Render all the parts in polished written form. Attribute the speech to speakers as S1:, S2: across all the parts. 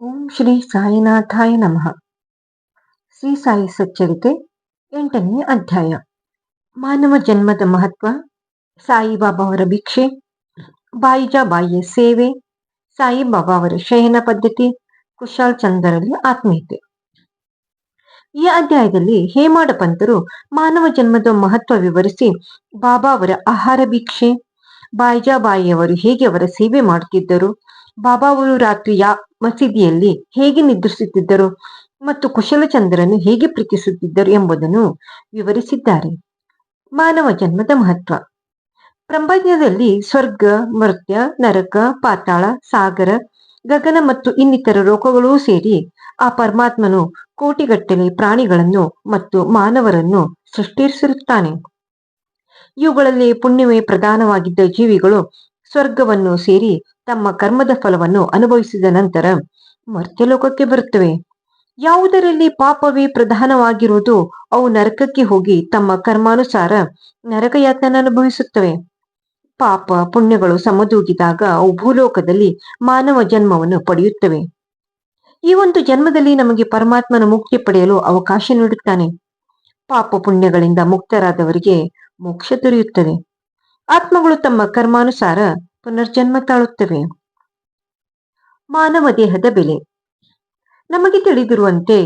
S1: ಓಂ ಶ್ರೀ ಸಾಯಿನಾಥಾಯ ನಮಃ. ಶ್ರೀ ಸಾಯಿ ಸಚ್ಚರಿತೆ 8ನೇ ಅಧ್ಯಾಯ. ಮಾನವ ಜನ್ಮದ ಮಹತ್ವ, ಸಾಯಿಬಾಬಾ ಅವರ ಭಿಕ್ಷೆ, ಬಾಯಿಯ ಸೇವೆ, ಸಾಯಿಬಾಬಾ ಅವರ ಶಯನ ಪದ್ಧತಿ, ಕುಶಾಲ್ ಚಂದರಲ್ಲಿ ಆತ್ಮೀಯತೆ. ಈ ಅಧ್ಯಾಯದಲ್ಲಿ ಹೇಮಾಡ ಪಂತರು ಮಾನವ ಜನ್ಮದ ಮಹತ್ವ ವಿವರಿಸಿ, ಬಾಬಾ ಅವರ ಆಹಾರ ಭಿಕ್ಷೆ, ಬಾಯಿಯವರು ಹೇಗೆ ಅವರ ಸೇವೆ ಮಾಡುತ್ತಿದ್ದರು, ಬಾಬಾ ಅವರು ರಾತ್ರಿ ಮಸೀದಿಯಲ್ಲಿ ಹೇಗೆ ನಿದ್ರಿಸುತ್ತಿದ್ದರು ಮತ್ತು ಕುಶಲಚಂದ್ರನು ಹೇಗೆ ಪ್ರೀತಿಸುತ್ತಿದ್ದರು ಎಂಬುದನ್ನು ವಿವರಿಸಿದ್ದಾರೆ. ಮಾನವ ಜನ್ಮದ ಮಹತ್ವ. ಪ್ರಪಂಚದಲ್ಲಿ ಸ್ವರ್ಗ, ಮರ್ತ್ಯ, ನರಕ, ಪಾತಾಳ, ಸಾಗರ, ಗಗನ ಮತ್ತು ಇನ್ನಿತರ ಲೋಕಗಳೂ ಸೇರಿ ಆ ಪರಮಾತ್ಮನು ಕೋಟಿಗಟ್ಟಲೆ ಪ್ರಾಣಿಗಳನ್ನು ಮತ್ತು ಮಾನವರನ್ನು ಸೃಷ್ಟಿಸಿರುತ್ತಾನೆ. ಇವುಗಳಲ್ಲಿ ಪುಣ್ಯವೇ ಪ್ರಧಾನವಾಗಿದ್ದ ಜೀವಿಗಳು ಸ್ವರ್ಗವನ್ನು ಸೇರಿ ತಮ್ಮ ಕರ್ಮದ ಫಲವನ್ನು ಅನುಭವಿಸಿದ ನಂತರ ಮರ್ತ್ಯಲೋಕಕ್ಕೆ ಬರುತ್ತವೆ. ಯಾವುದರಲ್ಲಿ ಪಾಪವೇ ಪ್ರಧಾನವಾಗಿರುವುದು ಅವು ನರಕಕ್ಕೆ ಹೋಗಿ ತಮ್ಮ ಕರ್ಮಾನುಸಾರ ನರಕಯಾತನ ಅನುಭವಿಸುತ್ತವೆ. ಪಾಪ ಪುಣ್ಯಗಳು ಸಮದೂಗಿದಾಗ ಅವು ಭೂಲೋಕದಲ್ಲಿ ಮಾನವ ಜನ್ಮವನ್ನು ಪಡೆಯುತ್ತವೆ. ಈ ಒಂದು ಜನ್ಮದಲ್ಲಿ ನಮಗೆ ಪರಮಾತ್ಮನ ಮುಕ್ತಿ ಪಡೆಯಲು ಅವಕಾಶ ನೀಡುತ್ತಾನೆ. ಪಾಪ ಪುಣ್ಯಗಳಿಂದ ಮುಕ್ತರಾದವರಿಗೆ ಮೋಕ್ಷ ದೊರೆಯುತ್ತದೆ. ಆತ್ಮಗಳು ತಮ್ಮ ಕರ್ಮಾನುಸಾರ ಪುನರ್ಜನ್ಮ ತಾಳುತ್ತವೆ. ಮಾನವ ದೇಹದ ಬೆಲೆ. ನಮಗೆ ತಿಳಿದಿರುವಂತೆ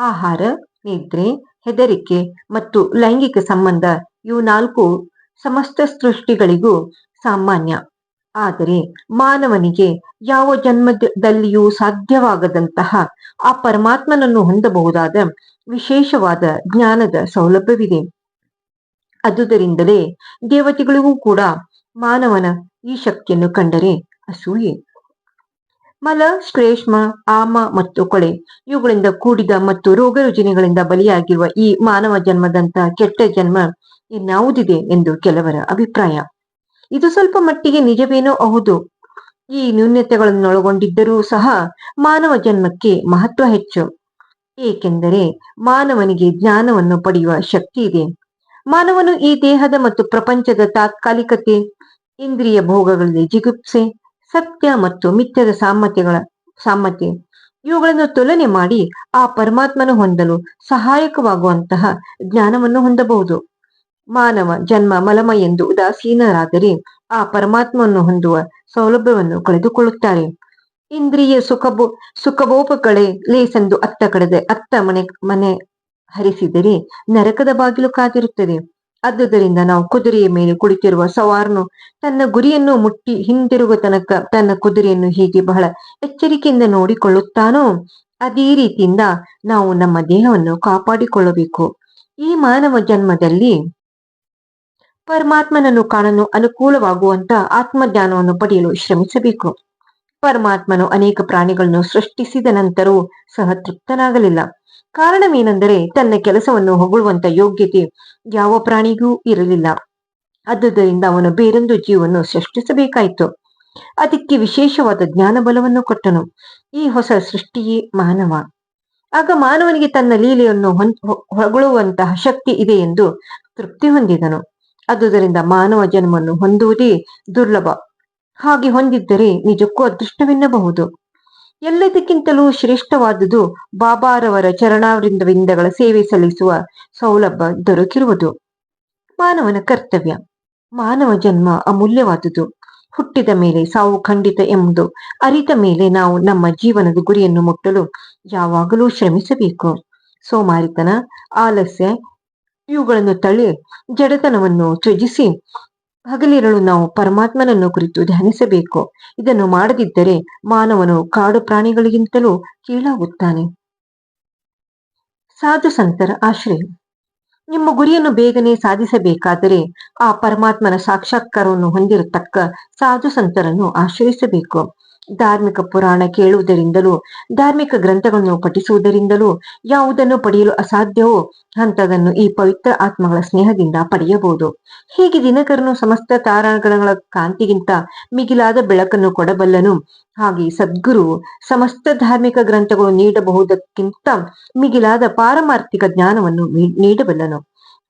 S1: ಆಹಾರ, ನಿದ್ರೆ, ಹೆದರಿಕೆ ಮತ್ತು ಲೈಂಗಿಕ ಸಂಬಂಧ ಇವು 4 ಸಮಸ್ತ ಸೃಷ್ಟಿಗಳಿಗೂ ಸಾಮಾನ್ಯ. ಆದರೆ ಮಾನವನಿಗೆ ಯಾವ ಜನ್ಮದಲ್ಲಿಯೂ ಸಾಧ್ಯವಾಗದಂತಹ ಆ ಪರಮಾತ್ಮನನ್ನು ಹೊಂದಬಹುದಾದ ವಿಶೇಷವಾದ ಜ್ಞಾನದ ಸೌಲಭ್ಯವಿದೆ. ಅದುದರಿಂದಲೇ ದೇವತೆಗಳಿಗೂ ಕೂಡ ಮಾನವನ ಈ ಶಕ್ತಿಯನ್ನು ಕಂಡರೆ ಅಸೂಯೆ. ಮಲ, ಶ್ಲೇಷ್ಮ, ಆಮ ಮತ್ತು ಕೊಳೆ ಇವುಗಳಿಂದ ಕೂಡಿದ ಮತ್ತು ರೋಗ ರುಜಿನಗಳಿಂದ ಬಲಿಯಾಗಿರುವ ಈ ಮಾನವ ಜನ್ಮದಂತಹ ಕೆಟ್ಟ ಜನ್ಮ ಇನ್ಯಾವುದಿದೆ ಎಂದು ಕೆಲವರ ಅಭಿಪ್ರಾಯ. ಇದು ಸ್ವಲ್ಪ ಮಟ್ಟಿಗೆ ನಿಜವೇನೋ ಹೌದು. ಈ ನ್ಯೂನತೆಗಳನ್ನೊಳಗೊಂಡಿದ್ದರೂ ಸಹ ಮಾನವ ಜನ್ಮಕ್ಕೆ ಮಹತ್ವ ಹೆಚ್ಚು. ಏಕೆಂದರೆ ಮಾನವನಿಗೆ ಜ್ಞಾನವನ್ನು ಪಡೆಯುವ ಶಕ್ತಿ ಇದೆ. ಮಾನವನು ಈ ದೇಹದ ಮತ್ತು ಪ್ರಪಂಚದ ತಾತ್ಕಾಲಿಕತೆ, ಇಂದ್ರಿಯ ಭೋಗಗಳಲ್ಲಿ ಜಿಗುಪ್ಸೆ, ಸತ್ಯ ಮತ್ತು ಮಿಥ್ಯದ ಸಾಮರ್ಥ್ಯ ಇವುಗಳನ್ನು ತುಲನೆ ಮಾಡಿ ಆ ಪರಮಾತ್ಮನು ಹೊಂದಲು ಸಹಾಯಕವಾಗುವಂತಹ ಜ್ಞಾನವನ್ನು ಹೊಂದಬಹುದು. ಮಾನವ ಜನ್ಮ ಮಲಮ ಎಂದು ಉದಾಸೀನರಾದರೆ ಆ ಪರಮಾತ್ಮವನ್ನು ಹೊಂದುವ ಸೌಲಭ್ಯವನ್ನು ಕಳೆದುಕೊಳ್ಳುತ್ತಾರೆ. ಇಂದ್ರಿಯ ಸುಖಭೋಗಗಳೇ ಲೇಸೆಂದು ಅತ್ತ ಮನೆ ಹರಿಸಿದರೆ ನರಕದ ಬಾಗಿಲು ಕಾದಿರುತ್ತದೆ. ಆದುದರಿಂದ ನಾವು ಕುದುರೆಯ ಮೇಲೆ ಕುಳಿತಿರುವ ಸವಾರನು ತನ್ನ ಗುರಿಯನ್ನು ಮುಟ್ಟಿ ಹಿಂದಿರುಗುವ ತನಕ ತನ್ನ ಕುದುರೆಯನ್ನು ಹೀಗೆ ಬಹಳ ಎಚ್ಚರಿಕೆಯಿಂದ ನೋಡಿಕೊಳ್ಳುತ್ತಾನೋ ಅದೇ ರೀತಿಯಿಂದ ನಾವು ನಮ್ಮ ದೇಹವನ್ನು ಕಾಪಾಡಿಕೊಳ್ಳಬೇಕು. ಈ ಮಾನವ ಜನ್ಮದಲ್ಲಿ ಪರಮಾತ್ಮನನ್ನು ಕಾಣಲು ಅನುಕೂಲವಾಗುವಂತ ಆತ್ಮಜ್ಞಾನವನ್ನು ಪಡೆಯಲು ಶ್ರಮಿಸಬೇಕು. ಪರಮಾತ್ಮನು ಅನೇಕ ಪ್ರಾಣಿಗಳನ್ನು ಸೃಷ್ಟಿಸಿದ ನಂತರವೂ ಸಹ ತೃಪ್ತನಾಗಲಿಲ್ಲ. ಕಾರಣವೇನೆಂದರೆ ತನ್ನ ಕೆಲಸವನ್ನು ಹೊಗಳುವಂತ ಯೋಗ್ಯತೆ ಯಾವ ಪ್ರಾಣಿಗೂ ಇರಲಿಲ್ಲ. ಆದುದರಿಂದ ಅವನು ಬೇರೊಂದು ಜೀವವನ್ನು ಸೃಷ್ಟಿಸಬೇಕಾಯಿತು. ಅದಕ್ಕೆ ವಿಶೇಷವಾದ ಜ್ಞಾನ ಬಲವನ್ನು ಕೊಟ್ಟನು. ಈ ಹೊಸ ಸೃಷ್ಟಿಯೇ ಮಾನವ. ಆಗ ಮಾನವನಿಗೆ ತನ್ನ ಲೀಲೆಯನ್ನು ಹೊಗಳುವಂತಹ ಶಕ್ತಿ ಇದೆ ಎಂದು ತೃಪ್ತಿ ಹೊಂದಿದನು. ಆದುದರಿಂದ ಮಾನವ ಜನ್ಮವನ್ನು ಹೊಂದುವುದೇ ದುರ್ಲಭ. ಹಾಗೆ ಹೊಂದಿದ್ದರೆ ನಿಜಕ್ಕೂ ಅದೃಷ್ಟವೆನ್ನಬಹುದು. ಎಲ್ಲದಕ್ಕಿಂತಲೂ ಶ್ರೇಷ್ಠವಾದುದು ಬಾಬಾರವರ ಚರಣಾರವಿಂದಗಳ ಸೇವೆ ಸಲ್ಲಿಸುವ ಸೌಲಭ್ಯ ದೊರಕಿರುವುದು. ಮಾನವನ ಕರ್ತವ್ಯ. ಮಾನವ ಜನ್ಮ ಅಮೂಲ್ಯವಾದುದು. ಹುಟ್ಟಿದ ಮೇಲೆ ಸಾವು ಖಂಡಿತ ಎಂಬುದು ಅರಿತ ಮೇಲೆ ನಾವು ನಮ್ಮ ಜೀವನದ ಗುರಿಯನ್ನು ಮುಟ್ಟಲು ಯಾವಾಗಲೂ ಶ್ರಮಿಸಬೇಕು. ಸೋಮಾರಿತನ, ಆಲಸ್ಯ ಇವುಗಳನ್ನು ತಳ್ಳಿ ಜಡತನವನ್ನು ತ್ಯಜಿಸಿ ಹಗಲಿರಲು ನಾವು ಪರಮಾತ್ಮನನ್ನು ಕುರಿತು ಧ್ಯಾನಿಸಬೇಕು. ಇದನ್ನು ಮಾಡದಿದ್ದರೆ ಮಾನವನು ಕಾಡು ಪ್ರಾಣಿಗಳಿಗಿಂತಲೂ ಕೀಳಾಗುತ್ತಾನೆ. ಸಾಧು ಸಂತರ ಆಶ್ರಯ. ನಿಮ್ಮ ಗುರಿಯನ್ನು ಬೇಗನೆ ಸಾಧಿಸಬೇಕಾದರೆ ಆ ಪರಮಾತ್ಮನ ಸಾಕ್ಷಾತ್ಕಾರವನ್ನು ಹೊಂದಿರತಕ್ಕ ಸಾಧು ಸಂತರನ್ನು ಆಶ್ರಯಿಸಬೇಕು. ಧಾರ್ಮಿಕ ಪುರಾಣ ಕೇಳುವುದರಿಂದಲೂ ಧಾರ್ಮಿಕ ಗ್ರಂಥಗಳನ್ನು ಪಠಿಸುವುದರಿಂದಲೂ ಯಾವುದನ್ನು ಪಡೆಯಲು ಅಸಾಧ್ಯವೋ ಅಂಥದನ್ನು ಈ ಪವಿತ್ರ ಆತ್ಮಗಳ ಸ್ನೇಹದಿಂದ ಪಡೆಯಬಹುದು. ಹೀಗೆ ದಿನಕರನು ಸಮಸ್ತ ತಾರಾಗಣಗಳ ಕಾಂತಿಗಿಂತ ಮಿಗಿಲಾದ ಬೆಳಕನ್ನು ಕೊಡಬಲ್ಲನು, ಹಾಗೆ ಸದ್ಗುರುವು ಸಮಸ್ತ ಧಾರ್ಮಿಕ ಗ್ರಂಥಗಳು ನೀಡಬಹುದಕ್ಕಿಂತ ಮಿಗಿಲಾದ ಪಾರಮಾರ್ಥಿಕ ಜ್ಞಾನವನ್ನು ನೀಡಬಲ್ಲನು.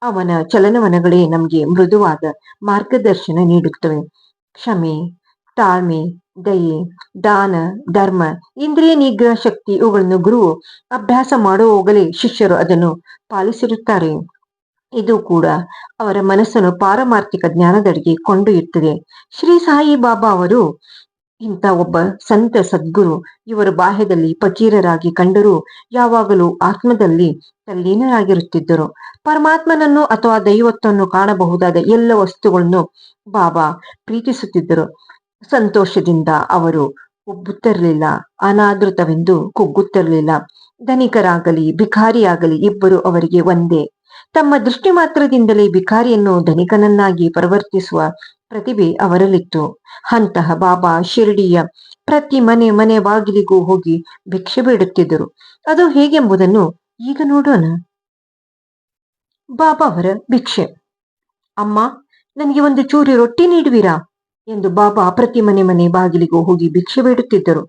S1: ಅವನ ಚಲನವಲನಗಳೇ ನಮಗೆ ಮೃದುವಾದ ಮಾರ್ಗದರ್ಶನ ನೀಡುತ್ತವೆ. ಕ್ಷಮೆ, ತಾಳ್ಮೆ, ದಯೆ, ದಾನ, ಧರ್ಮ, ಇಂದ್ರಿಯ ನಿಗ್ರಹ ಶಕ್ತಿ ಇವುಗಳನ್ನು ಗುರು ಅಭ್ಯಾಸ ಮಾಡುವಾಗಲೇ ಶಿಷ್ಯರು ಅದನ್ನು ಪಾಲಿಸಿರುತ್ತಾರೆ. ಇದು ಕೂಡ ಅವರ ಮನಸ್ಸನ್ನು ಪಾರಮಾರ್ಥಿಕ ಜ್ಞಾನದೆಡೆಗೆ ಕೊಂಡೊಯ್ಯುತ್ತದೆ. ಶ್ರೀ ಸಾಯಿ ಬಾಬಾ ಅವರು ಇಂಥ ಒಬ್ಬ ಸಂತ ಸದ್ಗುರು. ಇವರು ಬಾಹ್ಯದಲ್ಲಿ ಫಕೀರರಾಗಿ ಕಂಡರೂ ಯಾವಾಗಲೂ ಆತ್ಮದಲ್ಲಿ ತಲ್ಲೀನರಾಗಿರುತ್ತಿದ್ದರು. ಪರಮಾತ್ಮನನ್ನು ಅಥವಾ ದೈವತ್ವವನ್ನು ಕಾಣಬಹುದಾದ ಎಲ್ಲ ವಸ್ತುಗಳನ್ನು ಬಾಬಾ ಪ್ರೀತಿಸುತ್ತಿದ್ದರು. ಸಂತೋಷದಿಂದ ಅವರು ಉಬ್ಬುತ್ತಿರಲಿಲ್ಲ, ಅನಾದೃತವೆಂದು ಕುಗ್ಗುತ್ತಿರಲಿಲ್ಲ. ಧನಿಕರಾಗಲಿ ಭಿಕಾರಿಯಾಗಲಿ ಇಬ್ಬರು ಅವರಿಗೆ ಒಂದೇ. ತಮ್ಮ ದೃಷ್ಟಿ ಮಾತ್ರದಿಂದಲೇ ಭಿಕಾರಿಯನ್ನು ಧನಿಕನನ್ನಾಗಿ ಪರಿವರ್ತಿಸುವ ಪ್ರತಿಭೆ ಅವರಲ್ಲಿತ್ತು. ಅಂತಹ ಬಾಬಾ ಶಿರಡಿಯ ಪ್ರತಿ ಮನೆ ಮನೆ ಬಾಗಿಲಿಗೂ ಹೋಗಿ ಭಿಕ್ಷೆ ಬೇಡುತ್ತಿದ್ದರು. ಅದು ಹೇಗೆಂಬುದನ್ನು ಈಗ ನೋಡೋಣ. ಬಾಬಾ ಅವರ ಭಿಕ್ಷೆ. ಅಮ್ಮ, ನನಗೆ ಒಂದು ಚೂರಿ ರೊಟ್ಟಿ ನೀಡುವಿರಾ ಎಂದು ಬಾಬಾ ಪ್ರತಿ ಮನೆ ಮನೆ ಬಾಗಿಲಿಗೂ ಹೋಗಿ ಭಿಕ್ಷೆ ಬೇಡುತ್ತಿದ್ದರು.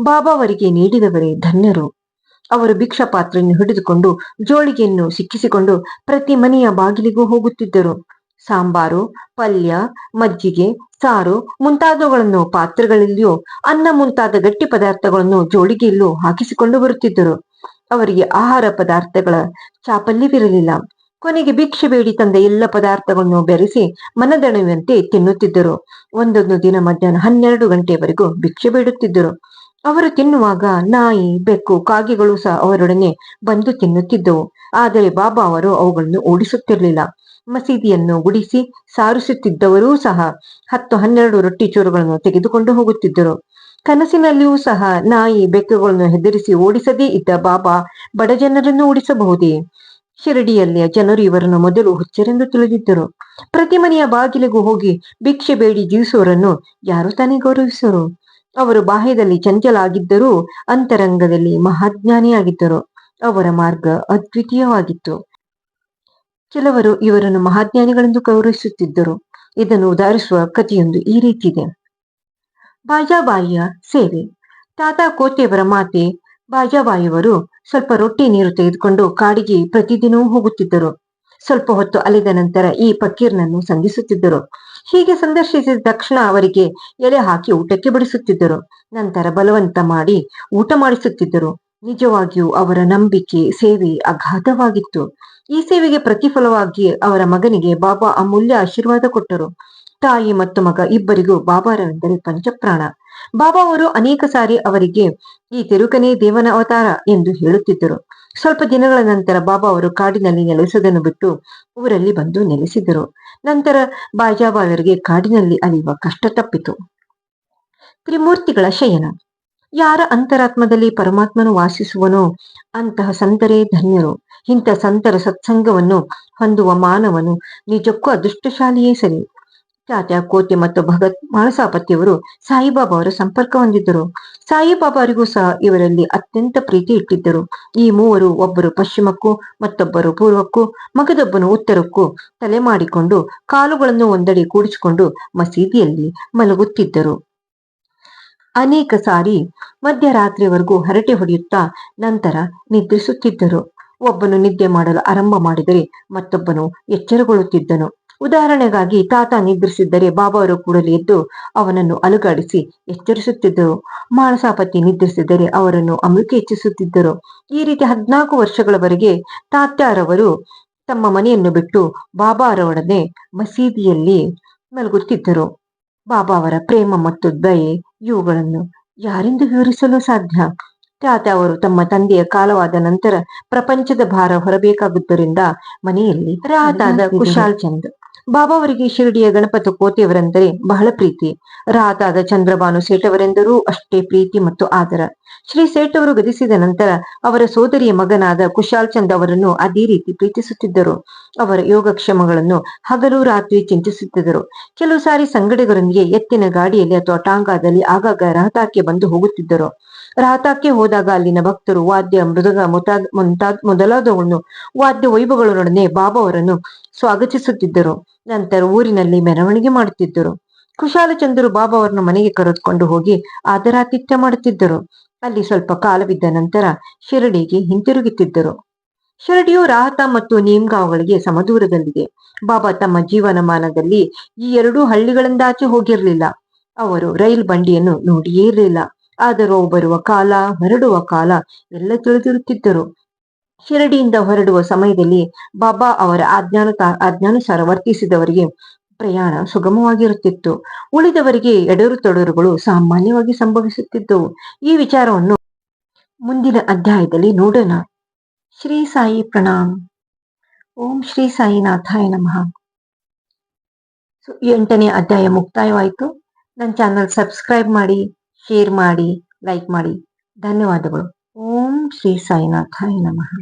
S1: ಬಾಬಾ ಅವರಿಗೆ ನೀಡಿದವರೇ ಧನ್ಯರು. ಅವರು ಭಿಕ್ಷಾ ಪಾತ್ರೆಯನ್ನು ಹಿಡಿದುಕೊಂಡು ಜೋಳಿಗೆಯನ್ನು ಸಿಕ್ಕಿಸಿಕೊಂಡು ಪ್ರತಿ ಮನೆಯ ಬಾಗಿಲಿಗೂ ಹೋಗುತ್ತಿದ್ದರು. ಸಾಂಬಾರು, ಪಲ್ಯ, ಮಜ್ಜಿಗೆ, ಸಾರು ಮುಂತಾದವುಗಳನ್ನು ಪಾತ್ರೆಗಳಲ್ಲಿಯೂ, ಅನ್ನ ಮುಂತಾದ ಗಟ್ಟಿ ಪದಾರ್ಥಗಳನ್ನು ಜೋಳಿಗೆಯಲ್ಲೂ ಹಾಕಿಸಿಕೊಂಡು ಬರುತ್ತಿದ್ದರು. ಅವರಿಗೆ ಆಹಾರ ಪದಾರ್ಥಗಳ ಚಾಪಲ್ಯವಿರಲಿಲ್ಲ. ಕೊನೆಗೆ ಭಿಕ್ಷೆ ಬೇಡಿ ತಂದ ಎಲ್ಲ ಪದಾರ್ಥಗಳನ್ನು ಬೆರೆಸಿ ಮನದಣಿವಂತೆ ತಿನ್ನುತ್ತಿದ್ದರು. ಒಂದೊಂದು ದಿನ ಮಧ್ಯಾಹ್ನ 12 ಗಂಟೆಯವರೆಗೂ ಭಿಕ್ಷೆ ಬೇಡುತ್ತಿದ್ದರು. ಅವರು ತಿನ್ನುವಾಗ ನಾಯಿ, ಬೆಕ್ಕು, ಕಾಗೆಗಳು ಸಹ ಅವರೊಡನೆ ಬಂದು ತಿನ್ನುತ್ತಿದ್ದವು. ಆದರೆ ಬಾಬಾ ಅವರು ಅವುಗಳನ್ನು ಓಡಿಸುತ್ತಿರಲಿಲ್ಲ. ಮಸೀದಿಯನ್ನು ಗುಡಿಸಿ ಸಾರಿಸುತ್ತಿದ್ದವರೂ ಸಹ 10-12 ರೊಟ್ಟಿ ಚೂರುಗಳನ್ನು ತೆಗೆದುಕೊಂಡು ಹೋಗುತ್ತಿದ್ದರು. ಕನಸಿನಲ್ಲಿಯೂ ಸಹ ನಾಯಿ, ಬೆಕ್ಕುಗಳನ್ನು ಹೆದರಿಸಿ ಓಡಿಸದೇ ಇದ್ದ ಬಾಬಾ ಬಡ ಜನರನ್ನು ಓಡಿಸಬಹುದೇ? ಶಿರಡಿಯಲ್ಲಿಯ ಜನರು ಇವರನ್ನು ಮೊದಲು ಹುಚ್ಚರೆಂದು ತಿಳಿದಿದ್ದರು. ಪ್ರತಿ ಮನೆಯ ಬಾಗಿಲಿಗೂ ಹೋಗಿ ಭಿಕ್ಷೆ ಬೇಡಿ ಜೀವಿಸುವವರನ್ನು ಯಾರು ತಾನೇ ಗೌರವಿಸುವರು? ಅವರು ಬಾಹ್ಯದಲ್ಲಿ ಚಂಚಲಾಗಿದ್ದರೂ ಅಂತರಂಗದಲ್ಲಿ ಮಹಾಜ್ಞಾನಿಯಾಗಿದ್ದರು. ಅವರ ಮಾರ್ಗ ಅದ್ವಿತೀಯವಾಗಿತ್ತು. ಕೆಲವರು ಇವರನ್ನು ಮಹಾಜ್ಞಾನಿಗಳೆಂದು ಗೌರವಿಸುತ್ತಿದ್ದರು. ಇದನ್ನು ಉದಾಹರಿಸುವ ಕಥೆಯೊಂದು ಈ ರೀತಿ ಇದೆ. ಬಾಜಾಬಾಯಿಯ ಸೇವೆ. ತಾತ ಕೋತೆಯವರ ಮಾತೆ ಬಾಜಾಬಾಯಿಯವರು ಸ್ವಲ್ಪ ರೊಟ್ಟಿ ನೀರು ತೆಗೆದುಕೊಂಡು ಕಾಡಿಗೆ ಪ್ರತಿದಿನವೂ ಹೋಗುತ್ತಿದ್ದರು. ಸ್ವಲ್ಪ ಹೊತ್ತು ಅಲೆದ ನಂತರ ಈ ಫಕೀರ್ನನ್ನು ಸಂಧಿಸುತ್ತಿದ್ದರು. ಹೀಗೆ ಸಂದರ್ಶಿಸಿದ ತಕ್ಷಣ ಅವರಿಗೆ ಎಲೆ ಹಾಕಿ ಊಟಕ್ಕೆ ಬಡಿಸುತ್ತಿದ್ದರು. ನಂತರ ಬಲವಂತ ಮಾಡಿ ಊಟ ಮಾಡಿಸುತ್ತಿದ್ದರು. ನಿಜವಾಗಿಯೂ ಅವರ ನಂಬಿಕೆ, ಸೇವೆ ಅಗಾಧವಾಗಿತ್ತು. ಈ ಸೇವೆಗೆ ಪ್ರತಿಫಲವಾಗಿ ಅವರ ಮಗನಿಗೆ ಬಾಬಾ ಅಮೂಲ್ಯ ಆಶೀರ್ವಾದ ಕೊಟ್ಟರು. ತಾಯಿ ಮತ್ತು ಮಗ ಇಬ್ಬರಿಗೂ ಬಾಬಾರವೆಂದರೆ ಪಂಚಪ್ರಾಣ. ಬಾಬಾ ಅವರು ಅನೇಕ ಸಾರಿ ಅವರಿಗೆ ಈ ತಿರುಕನೇ ದೇವನ ಅವತಾರ ಎಂದು ಹೇಳುತ್ತಿದ್ದರು. ಸ್ವಲ್ಪ ದಿನಗಳ ನಂತರ ಬಾಬಾ ಅವರು ಕಾಡಿನಲ್ಲಿ ನೆಲೆಸುವುದನ್ನು ಬಿಟ್ಟು ಊರಲ್ಲಿ ಬಂದು ನೆಲೆಸಿದರು. ನಂತರ ಬಾಜಾಬಾಯಿಯವರಿಗೆ ಕಾಡಿನಲ್ಲಿ ಅಲಿಯುವ ಕಷ್ಟ ತಪ್ಪಿತು. ತ್ರಿಮೂರ್ತಿಗಳ ಶಯನ. ಯಾರ ಅಂತರಾತ್ಮದಲ್ಲಿ ಪರಮಾತ್ಮನು ವಾಸಿಸುವನೋ ಅಂತಹ ಸಂತರೇ ಧನ್ಯರು. ಇಂಥ ಸಂತರ ಸತ್ಸಂಗವನ್ನು ಹೊಂದುವ ಮಾನವನು ನಿಜಕ್ಕೂ ಅದೃಷ್ಟಶಾಲಿಯೇ ಸರಿ. ಚಾಚಾ ಕೋತೆ ಮತ್ತು ಭಗತ್ ಮಾಳಸಾಪತಿಯವರು ಸಾಯಿಬಾಬಾ ಅವರ ಸಂಪರ್ಕ ಹೊಂದಿದ್ದರು. ಸಾಯಿಬಾಬಾರಿಗೂ ಸಹ ಇವರಲ್ಲಿ ಅತ್ಯಂತ ಪ್ರೀತಿ ಇಟ್ಟಿದ್ದರು. ಈ ಮೂವರು ಒಬ್ಬರು ಪಶ್ಚಿಮಕ್ಕೂ ಮತ್ತೊಬ್ಬರು ಪೂರ್ವಕ್ಕೂ ಮಗದೊಬ್ಬನು ಉತ್ತರಕ್ಕೂ ತಲೆ ಮಾಡಿಕೊಂಡು ಕಾಲುಗಳನ್ನು ಒಂದೆಡೆ ಕೂಡಿಸಿಕೊಂಡು ಮಸೀದಿಯಲ್ಲಿ ಮಲಗುತ್ತಿದ್ದರು. ಅನೇಕ ಸಾರಿ ಮಧ್ಯರಾತ್ರಿಯವರೆಗೂ ಹರಟೆ ಹೊಡೆಯುತ್ತಾ ನಂತರ ನಿದ್ರಿಸುತ್ತಿದ್ದರು. ಒಬ್ಬನು ನಿದ್ದೆ ಮಾಡಲು ಆರಂಭ ಮಾಡಿದರೆ ಮತ್ತೊಬ್ಬನು ಎಚ್ಚರಗೊಳ್ಳುತ್ತಿದ್ದನು. ಉದಾಹರಣೆಗಾಗಿ ತಾತ ನಿದ್ರಿಸಿದ್ದರೆ ಬಾಬಾ ಅವರು ಕೂಡಲೇ ಎದ್ದು ಅವನನ್ನು ಅಲುಗಾಡಿಸಿ ಎಚ್ಚರಿಸುತ್ತಿದ್ದರು. ಮಾಳಸಾಪತಿ ನಿದ್ರಿಸಿದರೆ ಅವರನ್ನು ಅಮೃತ ಹೆಚ್ಚಿಸುತ್ತಿದ್ದರು. ಈ ರೀತಿ 14 ವರ್ಷಗಳವರೆಗೆ ತಾತ್ಯಾರವರು ತಮ್ಮ ಮನೆಯನ್ನು ಬಿಟ್ಟು ಬಾಬಾರವರೊಡನೆ ಮಸೀದಿಯಲ್ಲಿ ಮಲಗುತ್ತಿದ್ದರು. ಬಾಬಾ ಅವರ ಪ್ರೇಮ ಮತ್ತು ದಯೆ ಇವುಗಳನ್ನು ಯಾರಿಂದ ವಿವರಿಸಲು ಸಾಧ್ಯ? ತಾತ ಅವರು ತಮ್ಮ ತಂದೆಯ ಕಾಲವಾದ ನಂತರ ಪ್ರಪಂಚದ ಭಾರ ಹೊರಬೇಕಾಗುವುದರಿಂದ ಮನೆಯಲ್ಲಿ ರಾತಾದ ಕುಶಾಲ್ ಚಂದ್. ಬಾಬಾ ಅವರಿಗೆ ಶಿರಡಿಯ ಗಣಪತಿ ಕೋತೆಯವರೆಂದರೆ ಬಹಳ ಪ್ರೀತಿ. ರಾತಾದ ಚಂದ್ರಭಾನು ಸೇಠವರೆಂದರೂ ಅಷ್ಟೇ ಪ್ರೀತಿ ಮತ್ತು ಆದರ. ಶ್ರೀ ಸೇಠ್ ಅವರು ಗತಿಸಿದ ನಂತರ ಅವರ ಸೋದರಿಯ ಮಗನಾದ ಕುಶಾಲ್ ಚಂದ್ ಅವರನ್ನು ಅದೇ ರೀತಿ ಪ್ರೀತಿಸುತ್ತಿದ್ದರು. ಅವರ ಯೋಗಕ್ಷೇಮಗಳನ್ನು ಹಗಲು ರಾತ್ರಿ ಚಿಂತಿಸುತ್ತಿದ್ದರು. ಕೆಲವು ಸಾರಿ ಸಂಗಡಿಗರೊಂದಿಗೆ ಎತ್ತಿನ ಗಾಡಿಯಲ್ಲಿ ಅಥವಾ ಟಾಂಗಾದಲ್ಲಿ ಆಗಾಗ ರಹತಾಕ್ಕೆ ಬಂದು ಹೋಗುತ್ತಿದ್ದರು. ರಹತಾಕ್ಕೆ ಹೋದಾಗ ಅಲ್ಲಿನ ಭಕ್ತರು ವಾದ್ಯ, ಮೃದಂಗ ಮೊದಲಾದವನ್ನು ವಾದ್ಯ ವೈಭವಗಳೊಡನೆ ಬಾಬಾ ಅವರನ್ನು ಸ್ವಾಗತಿಸುತ್ತಿದ್ದರು. ನಂತರ ಊರಿನಲ್ಲಿ ಮೆರವಣಿಗೆ ಮಾಡುತ್ತಿದ್ದರು. ಕುಶಾಲಚಂದರು ಬಾಬಾ ಅವರನ್ನು ಮನೆಗೆ ಕರೆದುಕೊಂಡು ಹೋಗಿ ಆದರಾತಿಥ್ಯ ಮಾಡುತ್ತಿದ್ದರು. ಅಲ್ಲಿ ಸ್ವಲ್ಪ ಕಾಲವಿದ್ದ ನಂತರ ಶಿರಡಿಗೆ ಹಿಂತಿರುಗುತ್ತಿದ್ದರು. ಶಿರಡಿಯು ರಾಹತ ಮತ್ತು ನೇಮ್ಗಾಂವ್ಗಳಿಗೆ ಸಮದೂರದಲ್ಲಿದೆ. ಬಾಬಾ ತಮ್ಮ ಜೀವನಮಾನದಲ್ಲಿ ಈ 2 ಹಳ್ಳಿಗಳಿಂದಾಚೆ ಹೋಗಿರಲಿಲ್ಲ. ಅವರು ರೈಲು ಬಂಡಿಯನ್ನು ನೋಡಿಯೇ ಇರಲಿಲ್ಲ. ಆದರೂ ಬರುವ ಕಾಲ, ಹೊರಡುವ ಕಾಲ ಎಲ್ಲ ತಿಳಿದಿರುತ್ತಿದ್ದರು. ಶಿರಡಿಯಿಂದ ಹೊರಡುವ ಸಮಯದಲ್ಲಿ ಬಾಬಾ ಅವರ ಆಜ್ಞಾನುಸಾರ ವರ್ತಿಸಿದವರಿಗೆ ಪ್ರಯಾಣ ಸುಗಮವಾಗಿರುತ್ತಿತ್ತು. ಉಳಿದವರಿಗೆ ಎಡರು ತೊಡರುಗಳು ಸಾಮಾನ್ಯವಾಗಿ ಸಂಭವಿಸುತ್ತಿದ್ದವು. ಈ ವಿಚಾರವನ್ನು ಮುಂದಿನ ಅಧ್ಯಾಯದಲ್ಲಿ ನೋಡೋಣ. ಶ್ರೀ ಸಾಯಿ ಪ್ರಣಾಮ್. ಓಂ ಶ್ರೀ ಸಾಯಿನಾಥಾಯ ನಮಃ. 8ನೇ ಅಧ್ಯಾಯ ಮುಕ್ತಾಯವಾಯಿತು. ನನ್ನ ಚಾನಲ್ ಸಬ್ಸ್ಕ್ರೈಬ್ ಮಾಡಿ, ಶೇರ್ ಮಾಡಿ, ಲೈಕ್ ಮಾಡಿ. ಧನ್ಯವಾದಗಳು. ಓಂ ಶ್ರೀ ಸಾಯಿನಾಥಾಯ ನಮಃ.